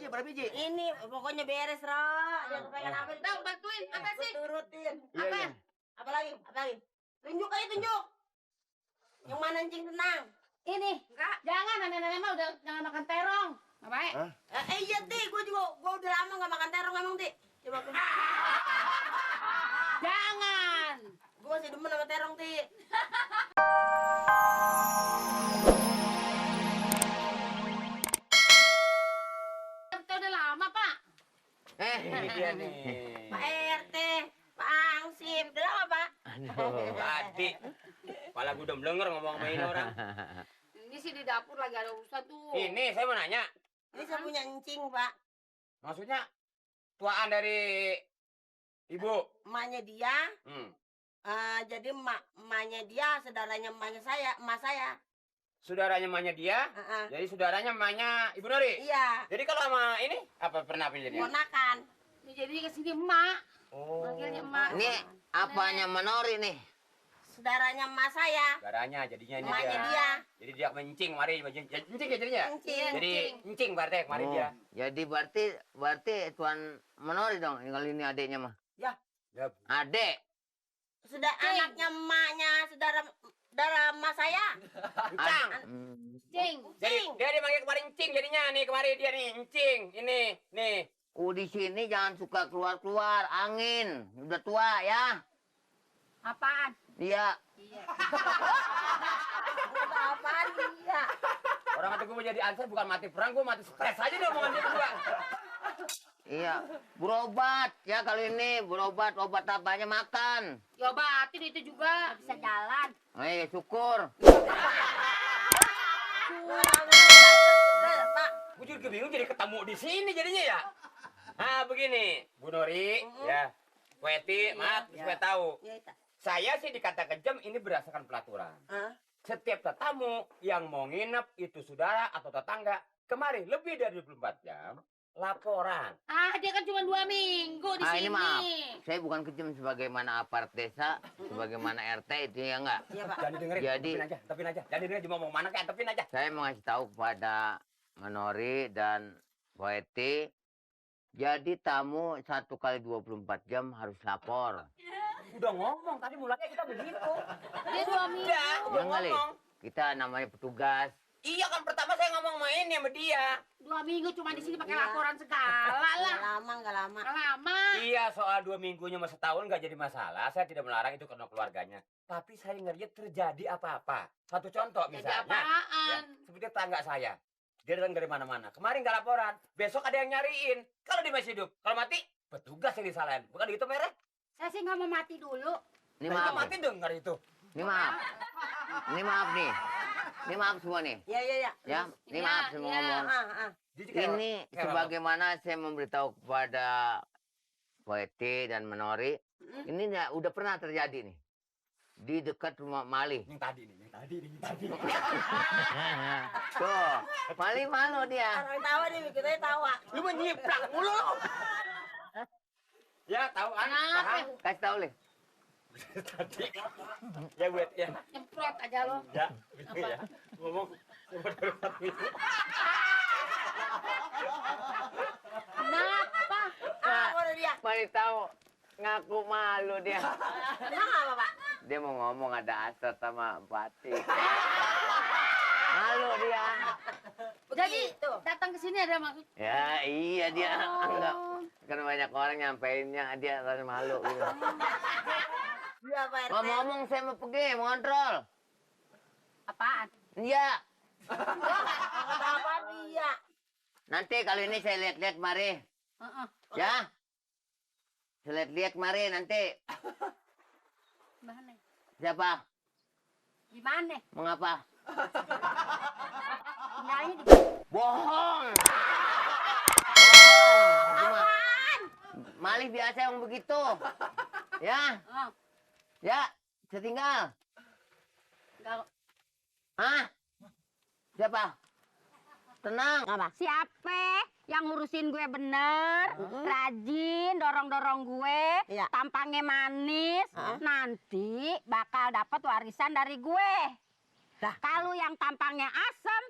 Berapa biji? Ini pokoknya beres, Ro. Dia kepengen apa? Dong, bantuin. Apa sih? Turutin. Apa? Apa lagi? Tunjuk aja, tunjuk. Yang mana Encing senang? Ini. Enggak. Jangan, nenek-nenek mah udah jangan makan terong. Ngapain? Iya, Ti. Gua udah lama nggak makan terong emang, Ti. Coba gua. Jangan. Gua masih demen sama terong, Ti. Kita udah lama, Pak. Ini dia nih. Pak RT, Pak Angsip, udah lama, Pak? Aduh, tadi. Kepala gue udah melenger ngomong sama ini orang. Ini sih di dapur lagi ada urusan tuh. Ini saya mau nanya. Ini saya punya Encing, Pak. Maksudnya tuaan dari ibu. Emaknya dia, jadi emaknya dia, saudaranya emak saya. Saudaranya emaknya dia, jadi saudaranya emaknya Ibu Nori. Iya. Jadi kalau sama ini apa pernah pilihnya? Ponakan. Ini jadi kesini emak. Oh. Manggilnya emak. Ini apanya Menori nih? Saudaranya emak saya. Saudaranya jadinya ini Emaknya dia. dia. Jadi dia mencing mari mencing ya jadinya. Encing. Jadi encing berarti kemarin dia. Jadi berarti Tuan Menori dong. Kalau ini adiknya mah. Ya. Adik. Sudah anaknya emaknya, saudara emak saya. Encang. Cing. Jadi dia dipanggil kemarin encing jadinya nih kemarin dia nih encing. Ini nih. Di sini jangan suka keluar angin. Udah tua ya. Apaan? Iya. Apaan dia? Orang kata gue mau jadi ansar bukan mati perang, gue mati stres aja deh omongan dia berdua. Iya. Berobat ya kali ini. Berobat. Obat apanya makan. Ya obatin itu juga. Bisa jalan. Syukur. Pak. Gue juga bingung jadi ketemu di sini jadinya ya. Nah begini, Bu Nori, ya, Weti, maaf, supaya tahu. Saya sih dikata kejam ini berdasarkan peraturan. Setiap tetamu yang mau nginep itu saudara atau tetangga kemari lebih dari 24 jam laporan. Dia kan cuma 2 minggu di sini. Ini maaf. Saya bukan kejam sebagaimana apart desa, sebagaimana RT itu ya enggak. Iya, Pak. Jangan didengerin, Jadi tepin aja. Jangan didengerin cuma mau mana kayak tepin aja. saya mau ngasih tahu kepada Menori dan Weti. Jadi tamu 1 kali 24 jam harus lapor. Udah ngomong tadi mulanya kita begitu. Dia 2 minggu. Udah Kali. ngomong. Kita namanya petugas. Iya kan pertama saya ngomong main sama dia. 2 minggu cuma di sini pakai laporan segala lah. Nggak lama. Lama. Iya soal 2 minggunya mas setahun nggak jadi masalah. Saya tidak melarang itu karena keluarganya. Tapi saya ngeliat terjadi apa-apa. Satu contoh Jadi misalnya. apaan? Ya, seperti tetangga saya. Dia datang dari mana-mana. Kemarin nggak laporan. Besok ada yang nyariin. Kalau dia masih hidup. Kalau mati, petugas yang disalahin. Bukan gitu merek? Saya sih nggak mau mati dulu. Ini Nah, maaf. mati dengar itu. Ini maaf. Ini maaf nih. Ini maaf semua nih. Iya. Ya, ini maaf semua ngomong. Jadi kayak- Ini kayak sebagaimana saya memberitahu kepada Weti dan Menori. Ini udah pernah terjadi nih. Di dekat rumah Mali. Yang tadi nih, yang tadi. Tuh, Mali malu dia. Orang tawa nih, kita tawa. Lu menyiplak mulu lu. Ya, tahu kan? Paham? Kasih tahu leh. Tadi. Ya buat ya. Nyemprot aja lo. Ya, gitu ya. Ngomong cuma dari 4 minggu. Kenapa? Udah dia. Mali tahu ngaku malu dia. Emang apa, Pak? Dia mau ngomong ada asat sama Pati. Malu dia. Jadi datang ke sini ada maksud? Ya iya dia enggak. Kan banyak orang nyampeinnya dia kan malu gitu. Iya, Pak RT. Ngomong saya mau pergi, mau ngontrol. Apaan? Iya. Apa dia? Nanti kali ini saya lihat-lihat mari. Ya. Saya lihat-lihat mari nanti. Mana? Siapa? Di mana? Mengapa? Tinggalnya di Bohong. Apaan? Malih biasa yang begitu. Ya. Ya, saya tinggal. Enggak. Hah? Siapa? Tenang. Siapa yang ngurusin gue bener, rajin, dorong-dorong gue, Iya. tampangnya manis, nanti bakal dapat warisan dari gue. Kalau yang tampangnya asem,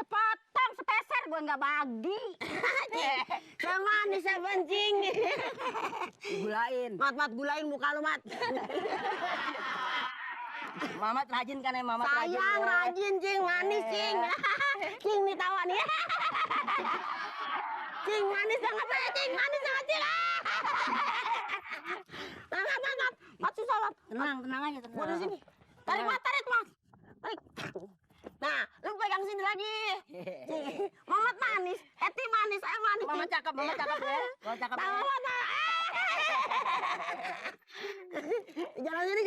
sepotong sepeser gue nggak bagi. Yang manis ya pancing. Gulain. Mat gulain muka lu, Mat. Mamat rajin kan ya, Mamat Sayang rajin, Cing, manis, Cing. Cing nih tawa nih. Cing manis banget ya, Cing, manis banget, Cing. Mat susah, Mat. Tenang aja, tenang. Gua di sini. Tarik, Mat, tarik. Nah, lu pegang sini lagi. Cing, Mamat manis, Eti manis, saya manis. Mama cakep ya. Mama cakep ya. Tawa, Mat. Jalan sini,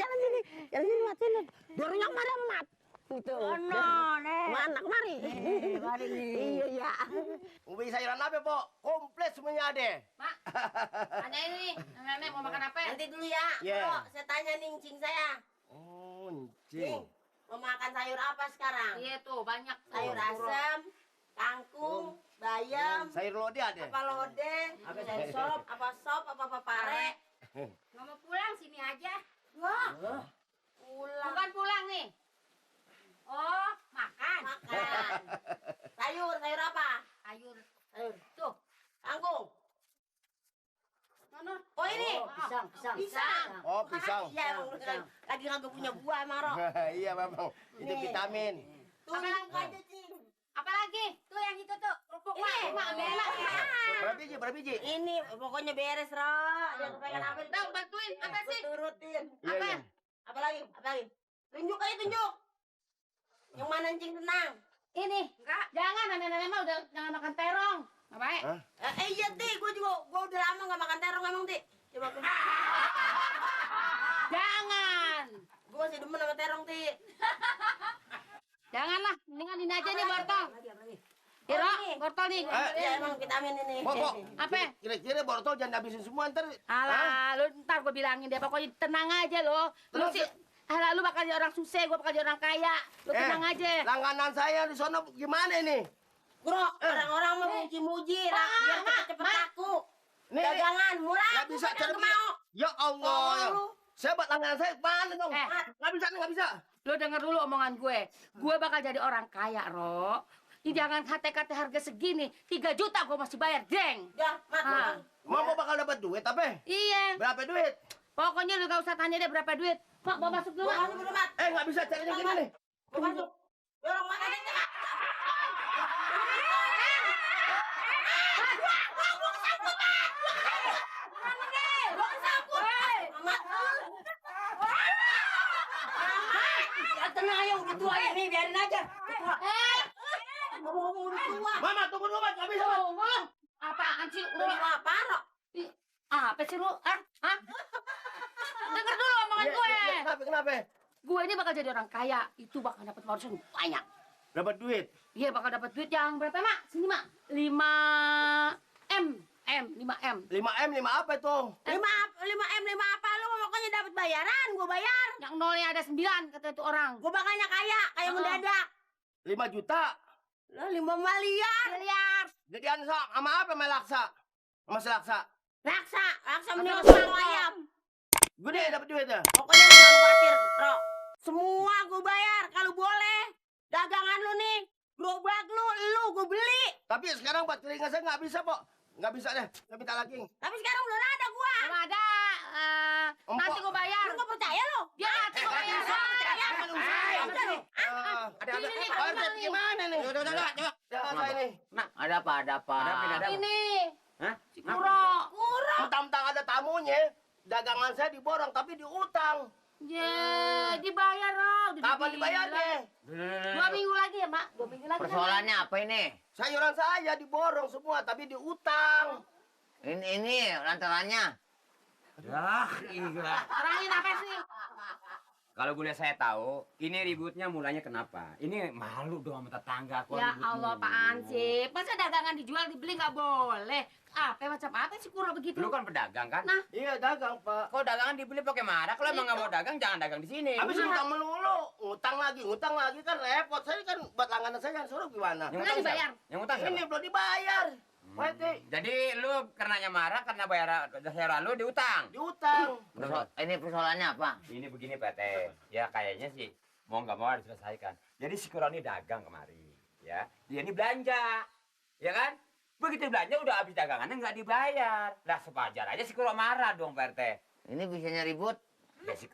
Mat, sini. Dorongnya kemana, Mat? Itu. Mana kemari? Mari nih. Iya. Ubi sayuran apa, Pok? Komplit semuanya ada. Mak, tanya ini, nenek mau makan apa? Nanti dulu ya. Iya. Bro, saya tanya nih, Cing saya. Oh, Cing, cing. mau makan sayur apa sekarang? Iya tuh, banyak tuh. Sayur asam, kangkung, bayam, Sayur lodeh ada. apa lodeh, apa sayur sop, apa pare. Nggak mau pulang, sini aja. Wah, pulang. Bukan pulang nih. Oh, makan. Makan. Sayur apa? Sayur. Sayur. Tuh, kangkung. Mana? Oh ini. Pisang. Oh, pisang. Iya, emang lagi kagak punya buah, Maro. Iya, Bang. Itu Nih. vitamin. Tuh, Apa lagi? aja, Cing. Apa lagi? Tuh yang itu tuh. Kerupuk Ini. mak ambil enak. Berapa biji? Ini pokoknya beres, Ro. Dia kepengen apa? Dong, bantuin. Apa sih? Turutin. Iya, iya. Apa lagi? Tunjuk aja, tunjuk. Yang mana Cing tenang? Ini. Enggak. Jangan, nenek-nenek mah udah jangan makan terong. Nggak baik. Hah? Iya, Ti. Gua udah lama gak makan terong emang, Ti. Coba gua. Jangan. Gua masih demen sama terong, Ti. Janganlah. Mendingan ini aja nih wortel. Oh, Hiro, ini. wortel nih. Iya, emang vitamin ini. Pok. Apa? Kira-kira bortol jangan habisin semua ntar. Hah? Alah, lu ntar gue bilangin deh. Pokoknya tenang aja lo. Lu Terus? sih, alah, lu bakal jadi orang sukses, gue bakal jadi orang kaya. Lu tenang aja. Langganan saya di sono gimana ini? Bro, orang-orang mau muji-muji, biar cepet-cepet laku. Nih, Dagangan murah, nggak bisa bukan cari yang mau. Ya Allah. Oh, Saya buat langganan saya mana dong? Eh. Nggak bisa. Lu denger dulu omongan gue. Gue bakal jadi orang kaya, Ro. Ini jangan kate-kate harga segini. 3 juta gue masih bayar, deng. Ya, Mat, Ah. Mau bakal dapat duit apa? Iya. Berapa duit? Pokoknya lu gak usah tanya deh berapa duit. Mak, mau masuk dulu, gua Mak. masuk dulu, Mat. Nggak bisa caranya gini nih. Gua masuk. Dorong makan aja, Mat. Tenang aja, udah tua ini, biarin aja. Ngomong-ngomong udah tua. Mama tunggu dulu, Mat. Nggak bisa, Mat. Ngomong. Apaan sih? Lu apa, Ro? Apa sih lu? Hah? Denger dulu omongan gue. Kenapa? Gue ini bakal jadi orang kaya. Itu bakal dapat warisan banyak. Dapat duit. Iya, bakal dapat duit yang berapa, Mak? Sini, Mak. 5 M. 5M. 5M, 5 apa itu? 5 apa? Lu pokoknya dapat bayaran, gua bayar. Yang nolnya ada 9, kata itu orang. Gua bakalnya kaya, kayak mendadak. 5 juta. Lah 5 miliar. Miliar. Jadian sama apa sama laksa? Sama selaksa. Laksa menilai sama ayam. Gede dapat duitnya. Pokoknya lu jangan khawatir, Ro. Semua gua bayar kalau boleh. Dagangan lu nih, gerobak lu gua beli. Tapi sekarang buat telinga saya nggak bisa, Pok. Nggak bisa deh. Saya minta lagi. Tapi sekarang belum ada gua. Kalau ada, nanti gue bayar. Lu nggak percaya lu? Dia nanti gue bayar. Ada Ini nih, Pak kamu RT, nih. gimana nih? Coba. Jangan ini. Ada apa? Ini. Hah? Si Kuro. Mentang-mentang ada tamunya, dagangan saya diborong tapi diutang. Ya, dibayar, Roh. Kapan dibayarnya? 2 minggu lagi ya, Mak. 2 minggu lagi. Persoalannya apa ini? Sayuran saya diborong semua tapi diutang. Ini lantarannya. Ya, gila. Orangin apa sih? Kalau boleh saya tahu, ini ributnya mulanya kenapa? Ini malu dong sama tetangga. kok Ya ribut Allah, mulu. Pak Ansip. Masa dagangan dijual, dibeli nggak boleh? Apa macam apa sih Kuro begitu? Lu kan pedagang kan? Nah. Iya dagang, Pak. Kok dagangan dibeli pakai marah? Kalau emang nggak mau dagang, jangan dagang di sini. Habis utang melulu, ngutang lagi kan repot. Saya kan buat langganan saya kan suruh gimana? Yang Nggak utang siapa? dibayar. Yang utang siapa? Ini belum dibayar. Pak RT, Jadi lu karenanya marah karena bayaran lu diutang. diutang. Ini persoalannya apa? Ini begini PT, ya kayaknya sih mau nggak mau harus diselesaikan. Jadi si Kuro ini dagang kemari. ya, dia ini belanja, ya kan? Begitu belanja udah habis dagangannya nggak dibayar. Lah sepajar aja si Kuro marah dong Pak RT. Ini bisanya ribut. Ya, si-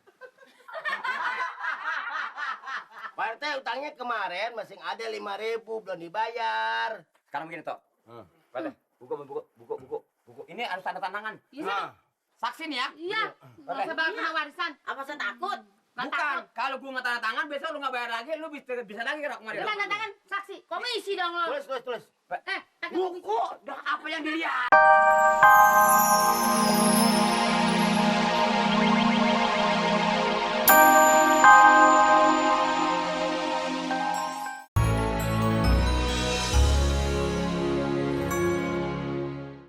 Pak RT utangnya kemarin masih ada 5.000 belum dibayar. Sekarang begini toh. Pak RT, buku. Ini harus tanda tangan. Iya. Nah, saksi nih ya. Iya. Nggak usah bakal kena warisan. Apa saya takut? Nggak Bukan, takut. kalau gua nggak tanda tangan, besok lu nggak bayar lagi, lu bisa lagi kira kemarin. Lu tanda tangan saksi. Komisi dong lo. Tulis. Pakai Buku, dah apa yang dilihat?